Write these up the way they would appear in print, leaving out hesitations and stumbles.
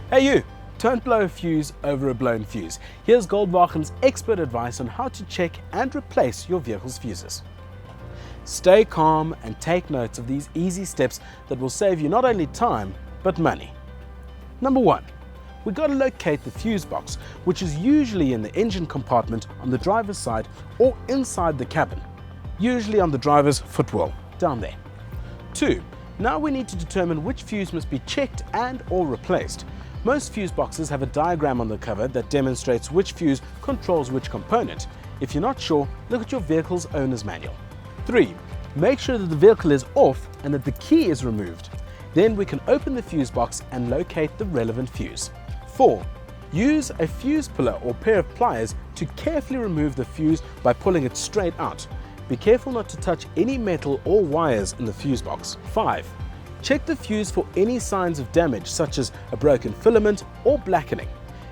Hey you! Don't blow a fuse over a blown fuse. Here's Goldwachen's expert advice on how to check and replace your vehicle's fuses. Stay calm and take notes of these easy steps that will save you not only time, but money. Number 1. We've got to locate the fuse box, which is usually in the engine compartment on the driver's side or inside the cabin, usually on the driver's footwell, down there. 2. Now we need to determine which fuse must be checked and or replaced. Most fuse boxes have a diagram on the cover that demonstrates which fuse controls which component. If you're not sure, look at your vehicle's owner's manual. 3. Make sure that the vehicle is off and that the key is removed. Then we can open the fuse box and locate the relevant fuse. 4. Use a fuse puller or pair of pliers to carefully remove the fuse by pulling it straight out. Be careful not to touch any metal or wires in the fuse box. 5. Check the fuse for any signs of damage such as a broken filament or blackening.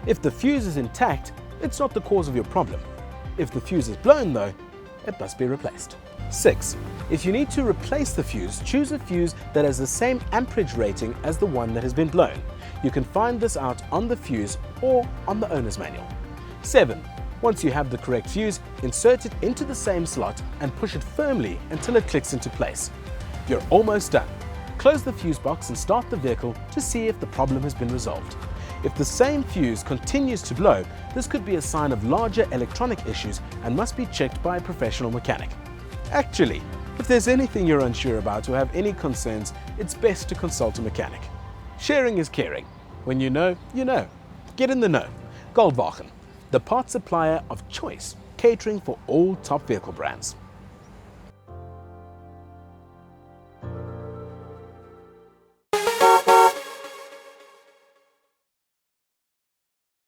If the fuse is intact, it's not the cause of your problem. If the fuse is blown though, it must be replaced. 6. If you need to replace the fuse, choose a fuse that has the same amperage rating as the one that has been blown. You can find this out on the fuse or on the owner's manual. 7. Once you have the correct fuse, insert it into the same slot and push it firmly until it clicks into place. You're almost done. Close the fuse box and start the vehicle to see if the problem has been resolved. If the same fuse continues to blow, this could be a sign of larger electronic issues and must be checked by a professional mechanic. Actually, if there's anything you're unsure about or have any concerns, it's best to consult a mechanic. Sharing is caring. When you know, you know. Get in the know. Goldwachen, the parts supplier of choice, catering for all top vehicle brands.